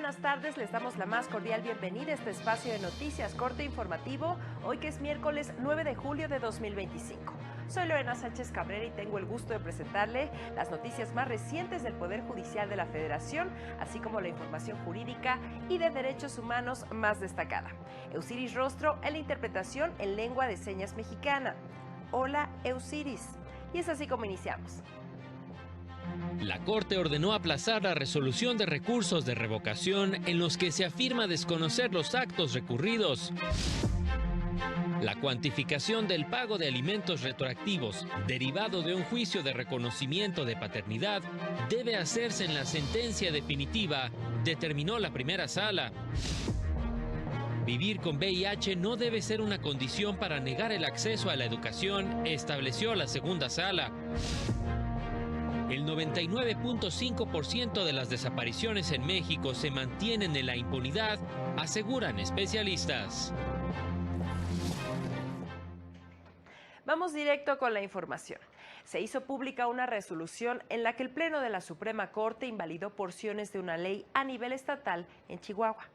buenas tardes, les damos la más cordial bienvenida a este espacio de noticias corte informativo, hoy que es miércoles 9 de julio de 2025. Soy Lorena Sánchez Cabrera y tengo el gusto de presentarle las noticias más recientes del Poder Judicial de la Federación, así como la información jurídica y de derechos humanos más destacada. Eusiris Rostro en la interpretación en lengua de señas mexicana. Hola, Eusiris. Y es así como iniciamos. La Corte ordenó aplazar la resolución de recursos de revocación en los que se afirma desconocer los actos recurridos. La cuantificación del pago de alimentos retroactivos derivado de un juicio de reconocimiento de paternidad debe hacerse en la sentencia definitiva, determinó la primera sala. Vivir con VIH no debe ser una condición para negar el acceso a la educación, estableció la segunda sala. El 99.5% de las desapariciones en México se mantienen en la impunidad, aseguran especialistas. Vamos directo con la información. Se hizo pública una resolución en la que el Pleno de la Suprema Corte invalidó porciones de una ley a nivel estatal en Chihuahua.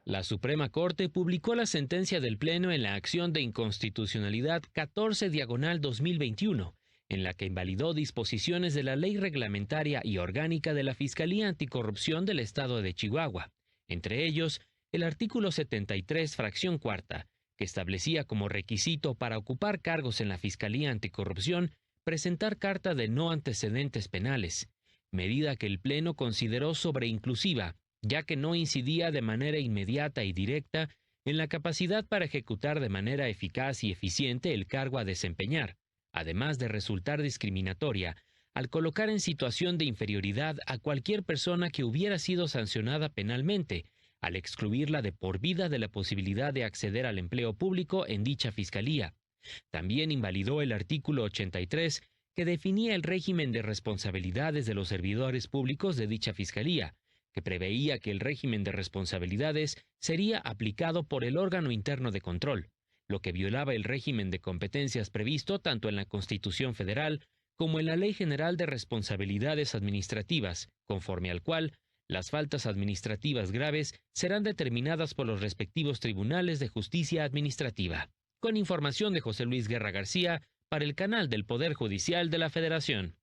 La Suprema Corte publicó la sentencia del Pleno en la acción de inconstitucionalidad 14/2021, en la que invalidó disposiciones de la Ley Reglamentaria y Orgánica de la Fiscalía Anticorrupción del Estado de Chihuahua, entre ellos el artículo 73, fracción cuarta, que establecía como requisito para ocupar cargos en la Fiscalía Anticorrupción presentar carta de no antecedentes penales, medida que el Pleno consideró sobreinclusiva, ya que no incidía de manera inmediata y directa en la capacidad para ejecutar de manera eficaz y eficiente el cargo a desempeñar, además de resultar discriminatoria al colocar en situación de inferioridad a cualquier persona que hubiera sido sancionada penalmente, al excluirla de por vida de la posibilidad de acceder al empleo público en dicha fiscalía. También invalidó el artículo 83, que definía el régimen de responsabilidades de los servidores públicos de dicha fiscalía, que preveía que el régimen de responsabilidades sería aplicado por el órgano interno de control, lo que violaba el régimen de competencias previsto tanto en la Constitución Federal como en la Ley General de Responsabilidades Administrativas, conforme al cual las faltas administrativas graves serán determinadas por los respectivos tribunales de justicia administrativa. Con información de José Luis Guerra García para el canal del Poder Judicial de la Federación.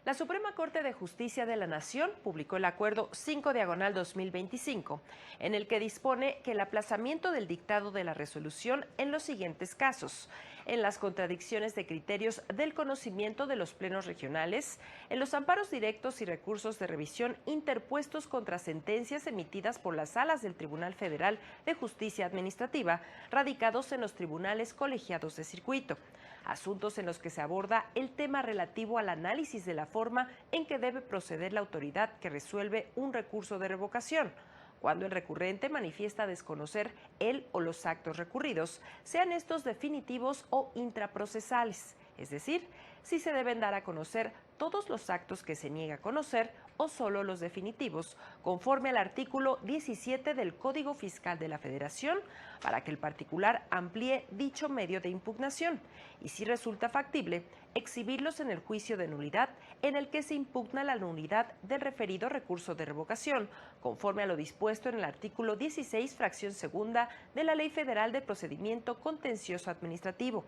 La Suprema Corte de Justicia de la Nación publicó el Acuerdo 5/2025, en el que dispone que el aplazamiento del dictado de la resolución en los siguientes casos: en las contradicciones de criterios del conocimiento de los plenos regionales, en los amparos directos y recursos de revisión interpuestos contra sentencias emitidas por las salas del Tribunal Federal de Justicia Administrativa, radicados en los tribunales colegiados de circuito, asuntos en los que se aborda el tema relativo al análisis de la forma en que debe proceder la autoridad que resuelve un recurso de revocación, cuando el recurrente manifiesta desconocer el o los actos recurridos, sean estos definitivos o intraprocesales, es decir, si se deben dar a conocer todos los actos que se niega a conocer o solo los definitivos, conforme al artículo 17 del Código Fiscal de la Federación, para que el particular amplíe dicho medio de impugnación y, si resulta factible, exhibirlos en el juicio de nulidad en el que se impugna la nulidad del referido recurso de revocación, conforme a lo dispuesto en el artículo 16, fracción segunda de la Ley Federal de Procedimiento Contencioso Administrativo.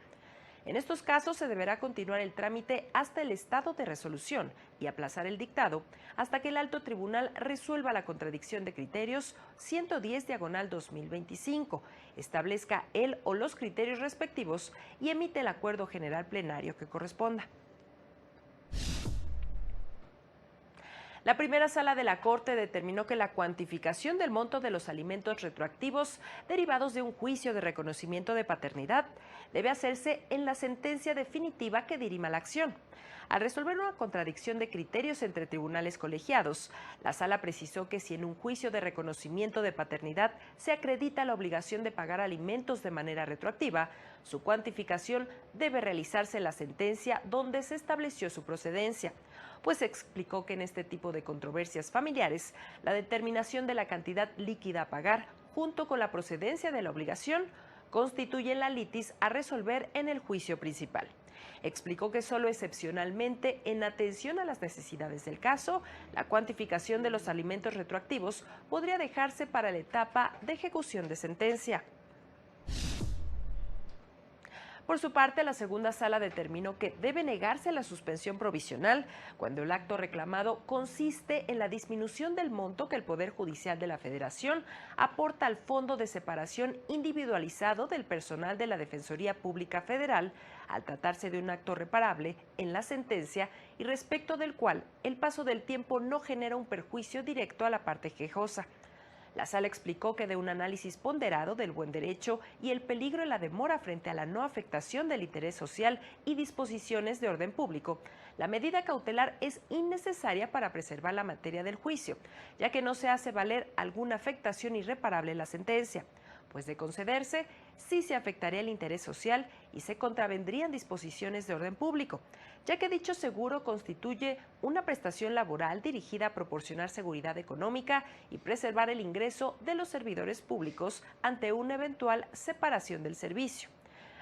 En estos casos se deberá continuar el trámite hasta el estado de resolución y aplazar el dictado hasta que el alto tribunal resuelva la contradicción de criterios 110/2025, establezca el o los criterios respectivos y emite el acuerdo general plenario que corresponda. La primera sala de la Corte determinó que la cuantificación del monto de los alimentos retroactivos derivados de un juicio de reconocimiento de paternidad debe hacerse en la sentencia definitiva que dirima la acción. Al resolver una contradicción de criterios entre tribunales colegiados, la sala precisó que si en un juicio de reconocimiento de paternidad se acredita la obligación de pagar alimentos de manera retroactiva, su cuantificación debe realizarse en la sentencia donde se estableció su procedencia, pues explicó que en este tipo de controversias familiares, la determinación de la cantidad líquida a pagar, junto con la procedencia de la obligación, constituyen la litis a resolver en el juicio principal. Explicó que solo excepcionalmente, en atención a las necesidades del caso, la cuantificación de los alimentos retroactivos podría dejarse para la etapa de ejecución de sentencia. Por su parte, la segunda sala determinó que debe negarse la suspensión provisional cuando el acto reclamado consiste en la disminución del monto que el Poder Judicial de la Federación aporta al Fondo de Separación Individualizado del personal de la Defensoría Pública Federal, al tratarse de un acto reparable en la sentencia y respecto del cual el paso del tiempo no genera un perjuicio directo a la parte quejosa. La sala explicó que de un análisis ponderado del buen derecho y el peligro de la demora frente a la no afectación del interés social y disposiciones de orden público, la medida cautelar es innecesaria para preservar la materia del juicio, ya que no se hace valer alguna afectación irreparable en la sentencia, pues de concederse, sí se afectaría el interés social y se contravendrían disposiciones de orden público, ya que dicho seguro constituye una prestación laboral dirigida a proporcionar seguridad económica y preservar el ingreso de los servidores públicos ante una eventual separación del servicio.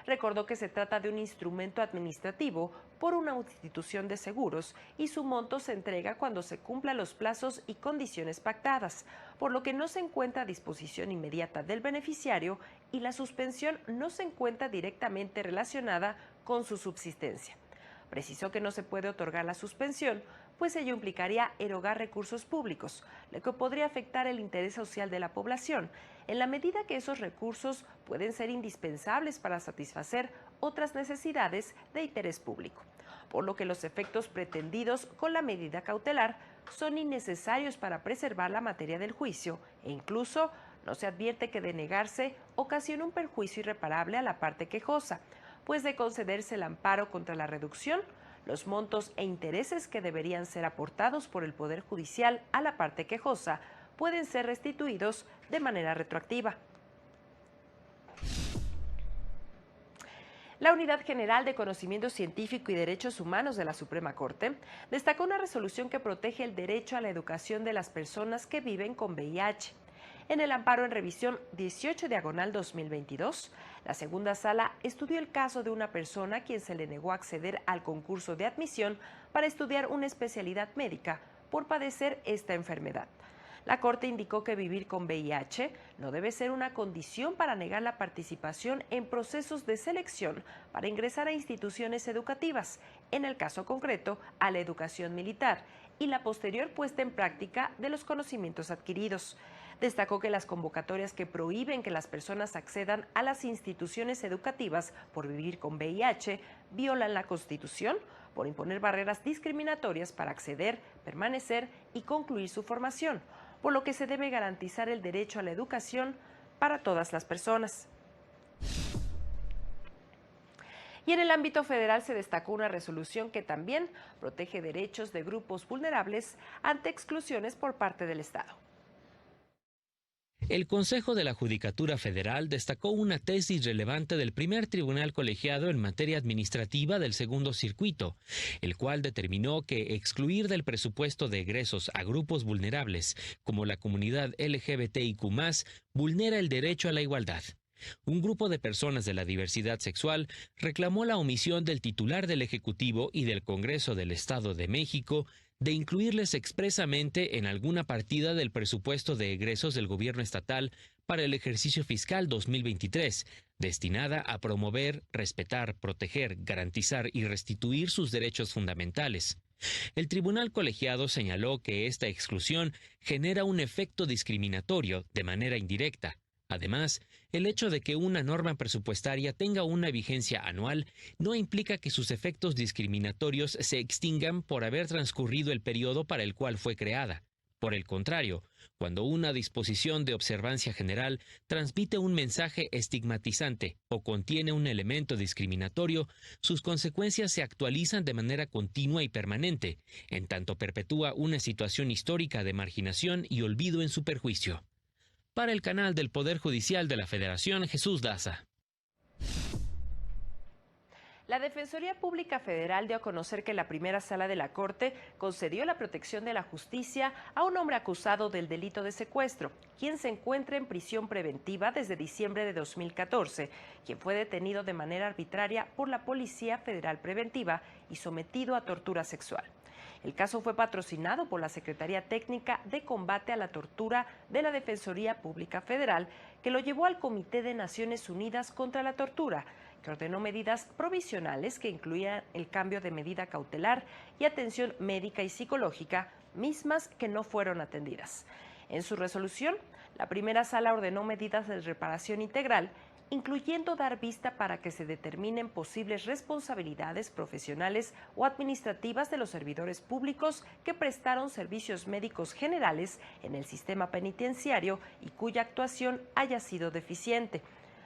Recordó que se trata de un instrumento administrativo por una institución de seguros y su monto se entrega cuando se cumplan los plazos y condiciones pactadas, por lo que no se encuentra a disposición inmediata del beneficiario y la suspensión no se encuentra directamente relacionada con su subsistencia. Precisó que no se puede otorgar la suspensión, pues ello implicaría erogar recursos públicos, lo que podría afectar el interés social de la población, en la medida que esos recursos pueden ser indispensables para satisfacer otras necesidades de interés público, por lo que los efectos pretendidos con la medida cautelar son innecesarios para preservar la materia del juicio e incluso no se advierte que de negarse ocasiona un perjuicio irreparable a la parte quejosa, pues de concederse el amparo contra la reducción, los montos e intereses que deberían ser aportados por el Poder Judicial a la parte quejosa pueden ser restituidos de manera retroactiva. La Unidad General de Conocimiento Científico y Derechos Humanos de la Suprema Corte destacó una resolución que protege el derecho a la educación de las personas que viven con VIH. En el amparo en revisión 18/2022, la segunda sala estudió el caso de una persona a quien se le negó acceder al concurso de admisión para estudiar una especialidad médica por padecer esta enfermedad. La Corte indicó que vivir con VIH no debe ser una condición para negar la participación en procesos de selección para ingresar a instituciones educativas, en el caso concreto a la educación militar, y la posterior puesta en práctica de los conocimientos adquiridos. Destacó que las convocatorias que prohíben que las personas accedan a las instituciones educativas por vivir con VIH violan la Constitución por imponer barreras discriminatorias para acceder, permanecer y concluir su formación, por lo que se debe garantizar el derecho a la educación para todas las personas. Y en el ámbito federal se destacó una resolución que también protege derechos de grupos vulnerables ante exclusiones por parte del Estado. El Consejo de la Judicatura Federal destacó una tesis relevante del primer tribunal colegiado en materia administrativa del segundo circuito, el cual determinó que excluir del presupuesto de egresos a grupos vulnerables, como la comunidad LGBTIQ+, vulnera el derecho a la igualdad. Un grupo de personas de la diversidad sexual reclamó la omisión del titular del Ejecutivo y del Congreso del Estado de México de incluirles expresamente en alguna partida del presupuesto de egresos del gobierno estatal para el ejercicio fiscal 2023, destinada a promover, respetar, proteger, garantizar y restituir sus derechos fundamentales. El tribunal colegiado señaló que esta exclusión genera un efecto discriminatorio de manera indirecta. Además, el hecho de que una norma presupuestaria tenga una vigencia anual no implica que sus efectos discriminatorios se extingan por haber transcurrido el periodo para el cual fue creada. Por el contrario, cuando una disposición de observancia general transmite un mensaje estigmatizante o contiene un elemento discriminatorio, sus consecuencias se actualizan de manera continua y permanente, en tanto perpetúa una situación histórica de marginación y olvido en su perjuicio. Para el canal del Poder Judicial de la Federación, Jesús Daza. La Defensoría Pública Federal dio a conocer que la primera sala de la Corte concedió la protección de la justicia a un hombre acusado del delito de secuestro, quien se encuentra en prisión preventiva desde diciembre de 2014, quien fue detenido de manera arbitraria por la Policía Federal Preventiva y sometido a tortura sexual. El caso fue patrocinado por la Secretaría Técnica de Combate a la Tortura de la Defensoría Pública Federal, que lo llevó al Comité de Naciones Unidas contra la Tortura, que ordenó medidas provisionales que incluían el cambio de medida cautelar y atención médica y psicológica, mismas que no fueron atendidas. En su resolución, la primera sala ordenó medidas de reparación integral, incluyendo dar vista para que se determinen posibles responsabilidades profesionales o administrativas de los servidores públicos que prestaron servicios médicos generales en el sistema penitenciario y cuya actuación haya sido deficiente.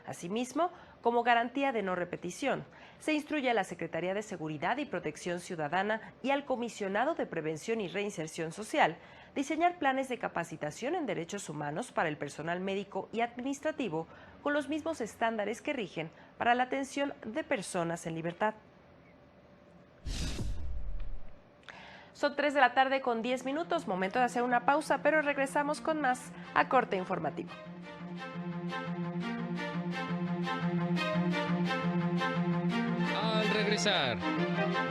Asimismo, como garantía de no repetición, se instruye a la Secretaría de Seguridad y Protección Ciudadana y al Comisionado de Prevención y Reinserción Social diseñar planes de capacitación en derechos humanos para el personal médico y administrativo con los mismos estándares que rigen para la atención de personas en libertad. Son 3 de la tarde con 10 minutos, momento de hacer una pausa, pero regresamos con más a Corte Informativo. Al regresar,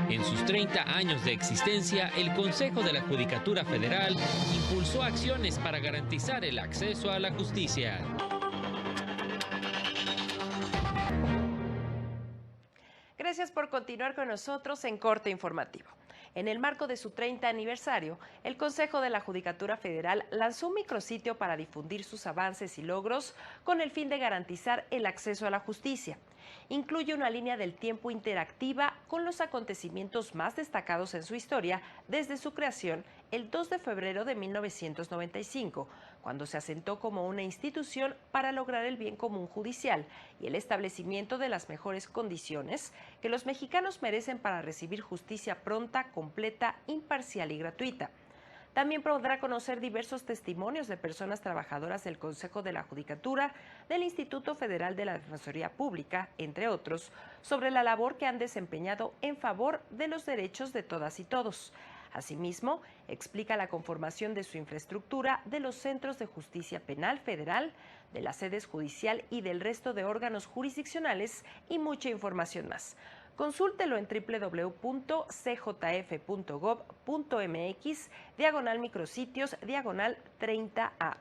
en sus 30 años de existencia, el Consejo de la Judicatura Federal impulsó acciones para garantizar el acceso a la justicia. Gracias por continuar con nosotros en Corte Informativo. En el marco de su 30 aniversario, el Consejo de la Judicatura Federal lanzó un micrositio para difundir sus avances y logros con el fin de garantizar el acceso a la justicia. Incluye una línea del tiempo interactiva con los acontecimientos más destacados en su historia desde su creación el 2 de febrero de 1995, cuando se asentó como una institución para lograr el bien común judicial y el establecimiento de las mejores condiciones que los mexicanos merecen para recibir justicia pronta, completa, imparcial y gratuita. También podrá conocer diversos testimonios de personas trabajadoras del Consejo de la Judicatura, del Instituto Federal de la Defensoría Pública, entre otros, sobre la labor que han desempeñado en favor de los derechos de todas y todos. Asimismo, explica la conformación de su infraestructura de los centros de justicia penal federal, de las sedes judicial y del resto de órganos jurisdiccionales y mucha información más. Consúltelo en www.cjf.gov.mx/micrositios/30A.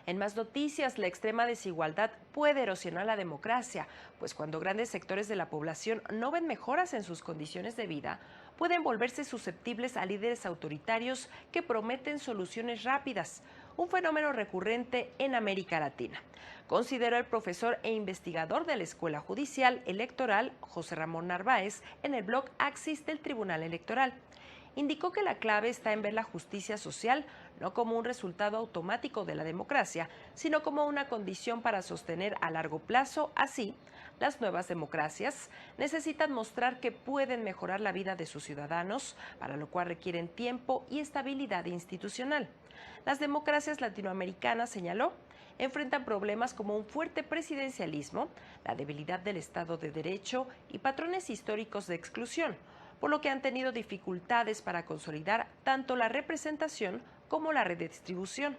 En más noticias, la extrema desigualdad puede erosionar la democracia, pues cuando grandes sectores de la población no ven mejoras en sus condiciones de vida, pueden volverse susceptibles a líderes autoritarios que prometen soluciones rápidas, un fenómeno recurrente en América Latina. Consideró el profesor e investigador de la Escuela Judicial Electoral, José Ramón Narváez, en el blog Axis del Tribunal Electoral. Indicó que la clave está en ver la justicia social no como un resultado automático de la democracia, sino como una condición para sostener a largo plazo. Así, las nuevas democracias necesitan mostrar que pueden mejorar la vida de sus ciudadanos, para lo cual requieren tiempo y estabilidad institucional. Las democracias latinoamericanas, señaló, enfrentan problemas como un fuerte presidencialismo, la debilidad del Estado de Derecho y patrones históricos de exclusión, por lo que han tenido dificultades para consolidar tanto la representación como la redistribución.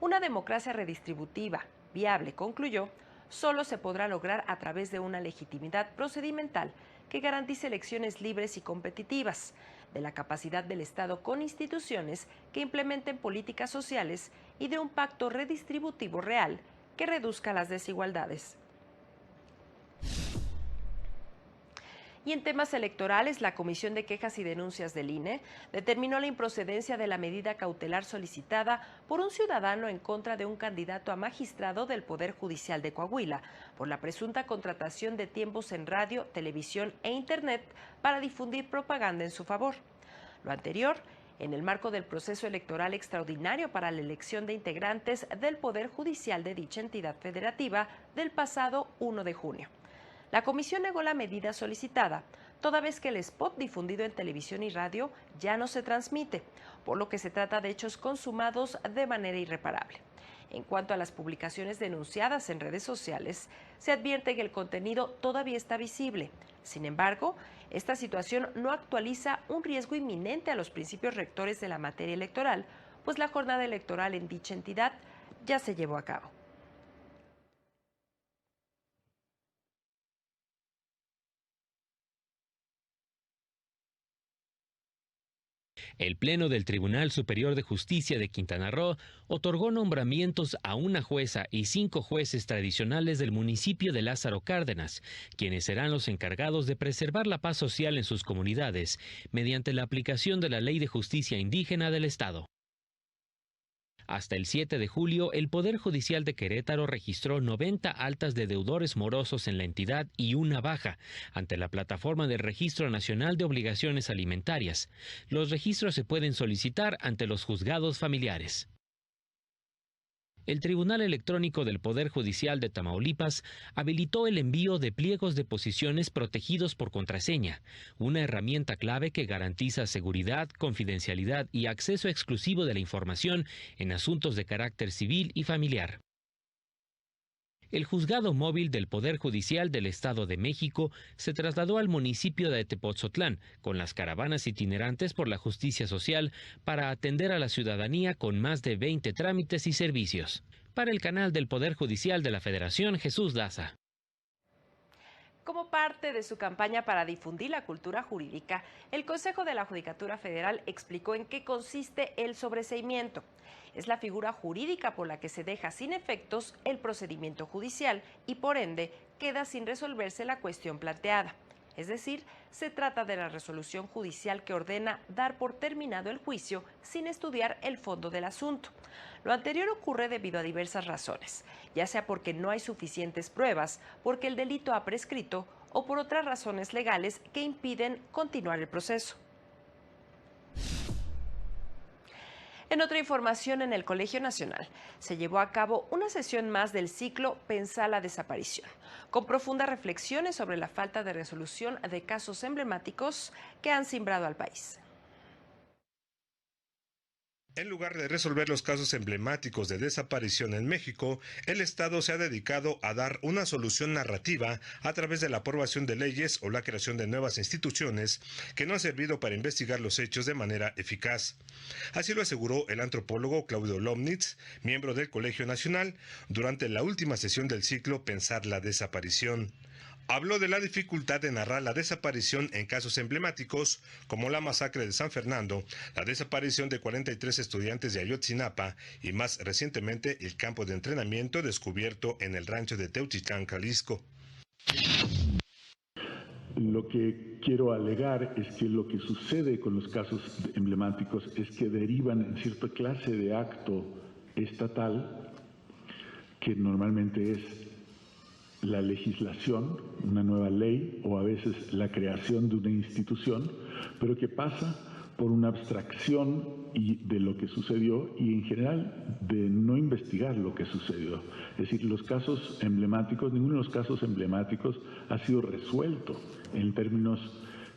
Una democracia redistributiva, viable, concluyó, solo se podrá lograr a través de una legitimidad procedimental que garantice elecciones libres y competitivas, de la capacidad del Estado con instituciones que implementen políticas sociales y de un pacto redistributivo real que reduzca las desigualdades. Y en temas electorales, la Comisión de Quejas y Denuncias del INE determinó la improcedencia de la medida cautelar solicitada por un ciudadano en contra de un candidato a magistrado del Poder Judicial de Coahuila por la presunta contratación de tiempos en radio, televisión e Internet para difundir propaganda en su favor. Lo anterior, en el marco del proceso electoral extraordinario para la elección de integrantes del Poder Judicial de dicha entidad federativa del pasado 1 de junio. La comisión negó la medida solicitada, toda vez que el spot difundido en televisión y radio ya no se transmite, por lo que se trata de hechos consumados de manera irreparable. En cuanto a las publicaciones denunciadas en redes sociales, se advierte que el contenido todavía está visible. Sin embargo, esta situación no actualiza un riesgo inminente a los principios rectores de la materia electoral, pues la jornada electoral en dicha entidad ya se llevó a cabo. El Pleno del Tribunal Superior de Justicia de Quintana Roo otorgó nombramientos a una jueza y 5 jueces tradicionales del municipio de Lázaro Cárdenas, quienes serán los encargados de preservar la paz social en sus comunidades mediante la aplicación de la Ley de Justicia Indígena del Estado. Hasta el 7 de julio, el Poder Judicial de Querétaro registró 90 altas de deudores morosos en la entidad y una baja ante la plataforma del Registro Nacional de Obligaciones Alimentarias. Los registros se pueden solicitar ante los juzgados familiares. El Tribunal Electrónico del Poder Judicial de Tamaulipas habilitó el envío de pliegos de posiciones protegidos por contraseña, una herramienta clave que garantiza seguridad, confidencialidad y acceso exclusivo de la información en asuntos de carácter civil y familiar. El juzgado móvil del Poder Judicial del Estado de México se trasladó al municipio de Tepotzotlán con las caravanas itinerantes por la justicia social para atender a la ciudadanía con más de 20 trámites y servicios. Para el canal del Poder Judicial de la Federación, Jesús Daza. Como parte de su campaña para difundir la cultura jurídica, el Consejo de la Judicatura Federal explicó en qué consiste el sobreseimiento. Es la figura jurídica por la que se deja sin efectos el procedimiento judicial y, por ende, queda sin resolverse la cuestión planteada. Es decir, se trata de la resolución judicial que ordena dar por terminado el juicio sin estudiar el fondo del asunto. Lo anterior ocurre debido a diversas razones, ya sea porque no hay suficientes pruebas, porque el delito ha prescrito o por otras razones legales que impiden continuar el proceso. En otra información, en el Colegio Nacional se llevó a cabo una sesión más del ciclo Pensar la desaparición, con profundas reflexiones sobre la falta de resolución de casos emblemáticos que han cimbrado al país. En lugar de resolver los casos emblemáticos de desaparición en México, el Estado se ha dedicado a dar una solución narrativa a través de la aprobación de leyes o la creación de nuevas instituciones que no han servido para investigar los hechos de manera eficaz. Así lo aseguró el antropólogo Claudio Lomnitz, miembro del Colegio Nacional, durante la última sesión del ciclo Pensar la desaparición. Habló de la dificultad de narrar la desaparición en casos emblemáticos, como la masacre de San Fernando, la desaparición de 43 estudiantes de Ayotzinapa y más recientemente el campo de entrenamiento descubierto en el rancho de Teotitlán, Jalisco. Lo que quiero alegar es que lo que sucede con los casos emblemáticos es que derivan en cierta clase de acto estatal que normalmente es la legislación, una nueva ley o a veces la creación de una institución, pero que pasa por una abstracción de lo que sucedió y en general de no investigar lo que sucedió. Es decir, los casos emblemáticos, ninguno de los casos emblemáticos ha sido resuelto en términos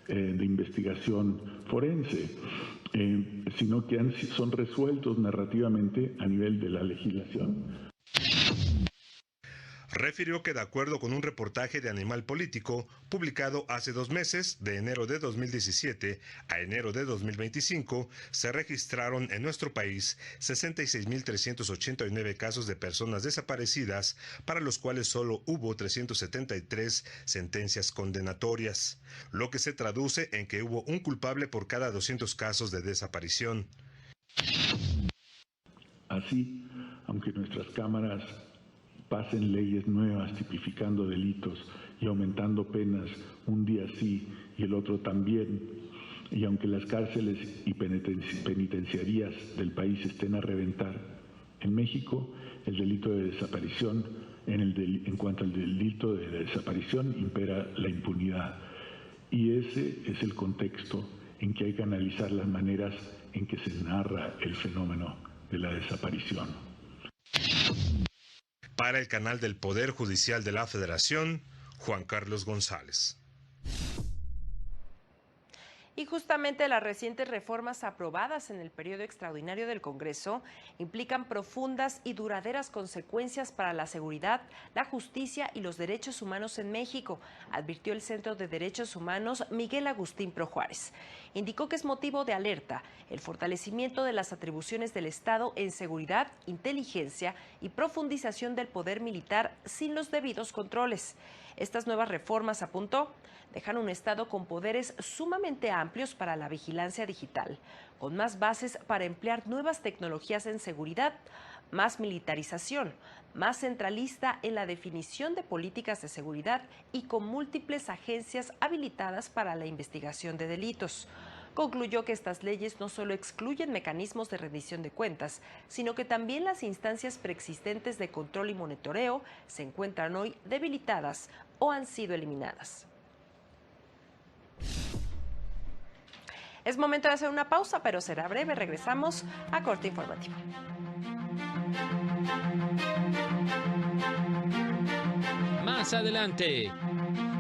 de investigación forense, sino que son resueltos narrativamente a nivel de la legislación. Refirió que de acuerdo con un reportaje de Animal Político publicado hace 2 meses, de enero de 2017 a enero de 2025, se registraron en nuestro país 66.389 casos de personas desaparecidas, para los cuales solo hubo 373 sentencias condenatorias, lo que se traduce en que hubo un culpable por cada 200 casos de desaparición. Así, aunque nuestras cámaras pasen leyes nuevas tipificando delitos y aumentando penas un día sí y el otro también, y aunque las cárceles y penitenciarías del país estén a reventar, en México el delito de desaparición, en cuanto al delito de desaparición, impera la impunidad. Y ese es el contexto en que hay que analizar las maneras en que se narra el fenómeno de la desaparición. Para el canal del Poder Judicial de la Federación, Juan Carlos González. Y justamente las recientes reformas aprobadas en el periodo extraordinario del Congreso implican profundas y duraderas consecuencias para la seguridad, la justicia y los derechos humanos en México, advirtió el Centro de Derechos Humanos Miguel Agustín Pro Juárez. Indicó que es motivo de alerta el fortalecimiento de las atribuciones del Estado en seguridad, inteligencia y profundización del poder militar sin los debidos controles. Estas nuevas reformas, apuntó, dejan un Estado con poderes sumamente amplios para la vigilancia digital, con más bases para emplear nuevas tecnologías en seguridad, más militarización, más centralista en la definición de políticas de seguridad y con múltiples agencias habilitadas para la investigación de delitos. Concluyó que estas leyes no solo excluyen mecanismos de rendición de cuentas, sino que también las instancias preexistentes de control y monitoreo se encuentran hoy debilitadas o han sido eliminadas. Es momento de hacer una pausa, pero será breve. Regresamos a Corte Informativo. Más adelante,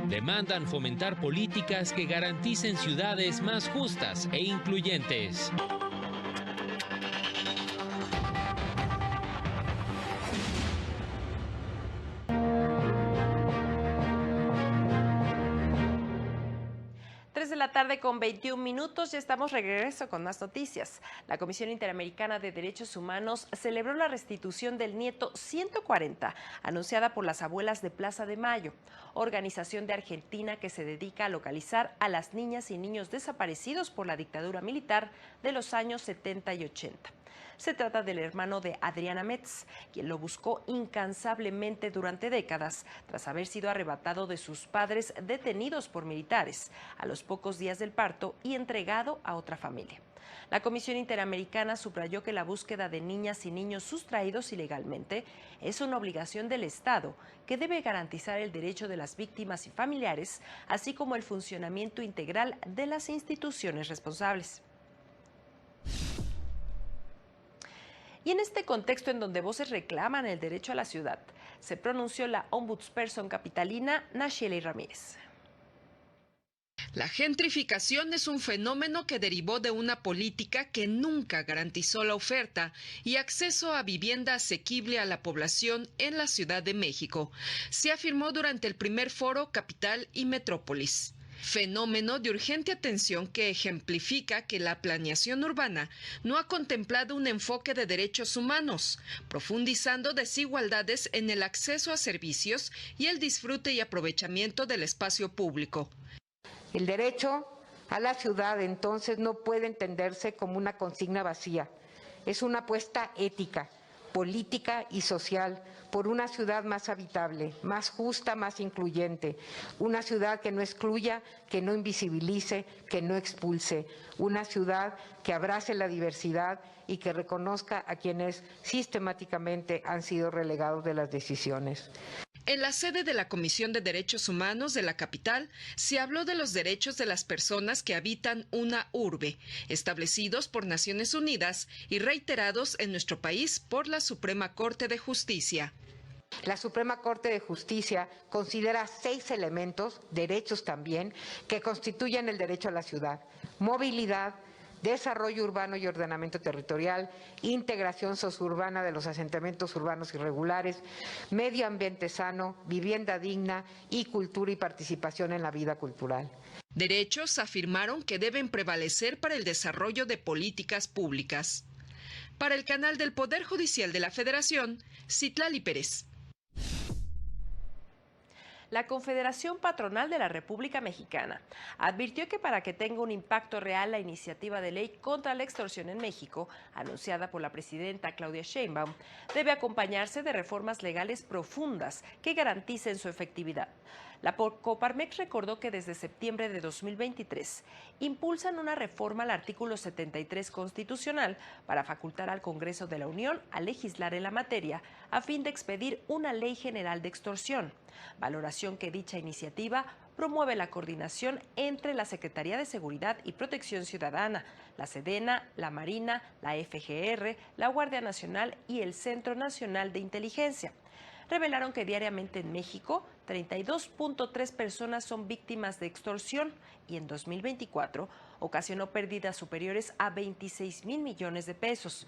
demandan fomentar políticas que garanticen ciudades más justas e incluyentes. De la tarde con 21 minutos, ya estamos de regreso con más noticias. La Comisión Interamericana de Derechos Humanos celebró la restitución del nieto 140, anunciada por las abuelas de Plaza de Mayo, organización de Argentina que se dedica a localizar a las niñas y niños desaparecidos por la dictadura militar de los años 70 y 80. Se trata del hermano de Adriana Metz, quien lo buscó incansablemente durante décadas, tras haber sido arrebatado de sus padres detenidos por militares a los pocos días del parto y entregado a otra familia. La Comisión Interamericana subrayó que la búsqueda de niñas y niños sustraídos ilegalmente es una obligación del Estado que debe garantizar el derecho de las víctimas y familiares, así como el funcionamiento integral de las instituciones responsables. Y en este contexto en donde voces reclaman el derecho a la ciudad, se pronunció la ombudsperson capitalina Nacheli Ramírez. La gentrificación es un fenómeno que derivó de una política que nunca garantizó la oferta y acceso a vivienda asequible a la población en la Ciudad de México, se afirmó durante el primer foro Capital y Metrópolis. Fenómeno de urgente atención que ejemplifica que la planeación urbana no ha contemplado un enfoque de derechos humanos, profundizando desigualdades en el acceso a servicios y el disfrute y aprovechamiento del espacio público. El derecho a la ciudad, entonces, no puede entenderse como una consigna vacía. Es una apuesta ética, política y social por una ciudad más habitable, más justa, más incluyente, una ciudad que no excluya, que no invisibilice, que no expulse, una ciudad que abrace la diversidad y que reconozca a quienes sistemáticamente han sido relegados de las decisiones. En la sede de la Comisión de Derechos Humanos de la capital se habló de los derechos de las personas que habitan una urbe, establecidos por Naciones Unidas y reiterados en nuestro país por la Suprema Corte de Justicia. La Suprema Corte de Justicia considera 6 elementos, derechos también, que constituyen el derecho a la ciudad: movilidad, desarrollo urbano y ordenamiento territorial, integración sociourbana de los asentamientos urbanos irregulares, medio ambiente sano, vivienda digna y cultura y participación en la vida cultural. Derechos afirmaron que deben prevalecer para el desarrollo de políticas públicas. Para el canal del Poder Judicial de la Federación, Citlali Pérez. La Confederación Patronal de la República Mexicana advirtió que para que tenga un impacto real la iniciativa de ley contra la extorsión en México, anunciada por la presidenta Claudia Sheinbaum, debe acompañarse de reformas legales profundas que garanticen su efectividad. La Coparmex recordó que desde septiembre de 2023 impulsan una reforma al artículo 73 constitucional para facultar al Congreso de la Unión a legislar en la materia a fin de expedir una ley general de extorsión, valoración que dicha iniciativa promueve la coordinación entre la Secretaría de Seguridad y Protección Ciudadana, la Sedena, la Marina, la FGR, la Guardia Nacional y el Centro Nacional de Inteligencia. Revelaron que diariamente en México 32.3 personas son víctimas de extorsión y en 2024 ocasionó pérdidas superiores a 26,000 millones de pesos.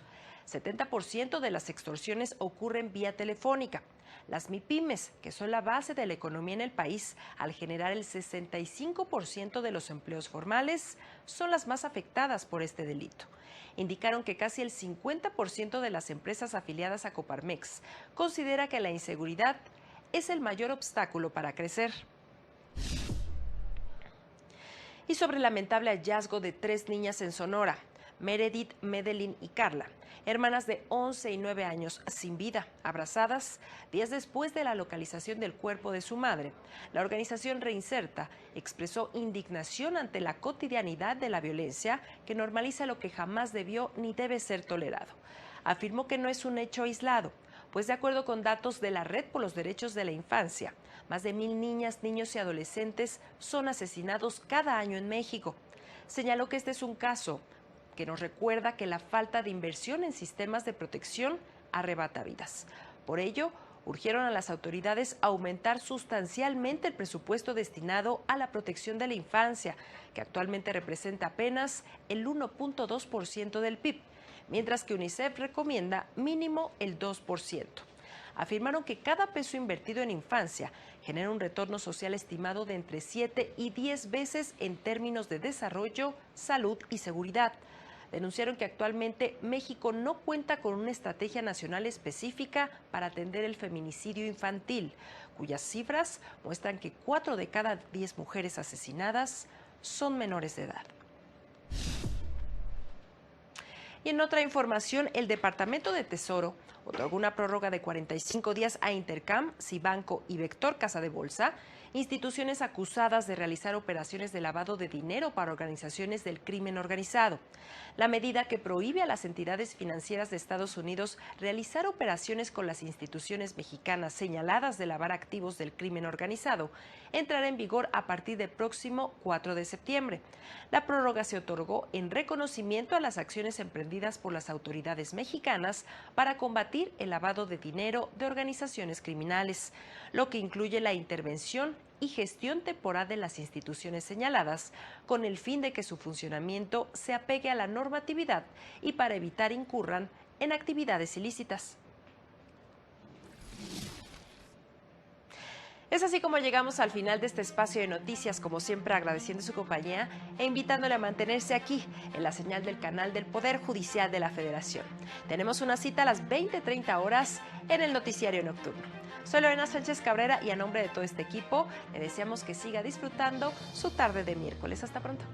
70% de las extorsiones ocurren vía telefónica. Las MIPYMES, que son la base de la economía en el país, al generar el 65% de los empleos formales, son las más afectadas por este delito. Indicaron que casi el 50% de las empresas afiliadas a Coparmex considera que la inseguridad es el mayor obstáculo para crecer. Y sobre el lamentable hallazgo de 3 niñas en Sonora, Meredith, Medelyn y Carla, hermanas de 11 y 9 años sin vida, abrazadas, días después de la localización del cuerpo de su madre. La organización Reinserta expresó indignación ante la cotidianidad de la violencia que normaliza lo que jamás debió ni debe ser tolerado. Afirmó que no es un hecho aislado, pues de acuerdo con datos de la Red por los Derechos de la Infancia, más de 1,000 niñas, niños y adolescentes son asesinados cada año en México. Señaló que este es un caso que nos recuerda que la falta de inversión en sistemas de protección arrebata vidas. Por ello, urgieron a las autoridades a aumentar sustancialmente el presupuesto destinado a la protección de la infancia, que actualmente representa apenas el 1.2% del PIB, mientras que UNICEF recomienda mínimo el 2%. Afirmaron que cada peso invertido en infancia genera un retorno social estimado de entre 7 y 10 veces en términos de desarrollo, salud y seguridad. Denunciaron que actualmente México no cuenta con una estrategia nacional específica para atender el feminicidio infantil, cuyas cifras muestran que 4 de cada 10 mujeres asesinadas son menores de edad. Y en otra información, el Departamento de Tesoro otorgó una prórroga de 45 días a Intercam, Cibanco y Vector Casa de Bolsa, instituciones acusadas de realizar operaciones de lavado de dinero para organizaciones del crimen organizado. La medida, que prohíbe a las entidades financieras de Estados Unidos realizar operaciones con las instituciones mexicanas señaladas de lavar activos del crimen organizado, entrará en vigor a partir del próximo 4 de septiembre. La prórroga se otorgó en reconocimiento a las acciones emprendidas por las autoridades mexicanas para combatir el lavado de dinero de organizaciones criminales, lo que incluye la intervención y gestión temporal de las instituciones señaladas, con el fin de que su funcionamiento se apegue a la normatividad y para evitar incurran en actividades ilícitas. Es así como llegamos al final de este espacio de noticias, como siempre agradeciendo su compañía e invitándole a mantenerse aquí en la señal del canal del Poder Judicial de la Federación. Tenemos una cita a las 20:30 horas en el Noticiario Nocturno. Soy Lorena Sánchez Cabrera y a nombre de todo este equipo le deseamos que siga disfrutando su tarde de miércoles. Hasta pronto.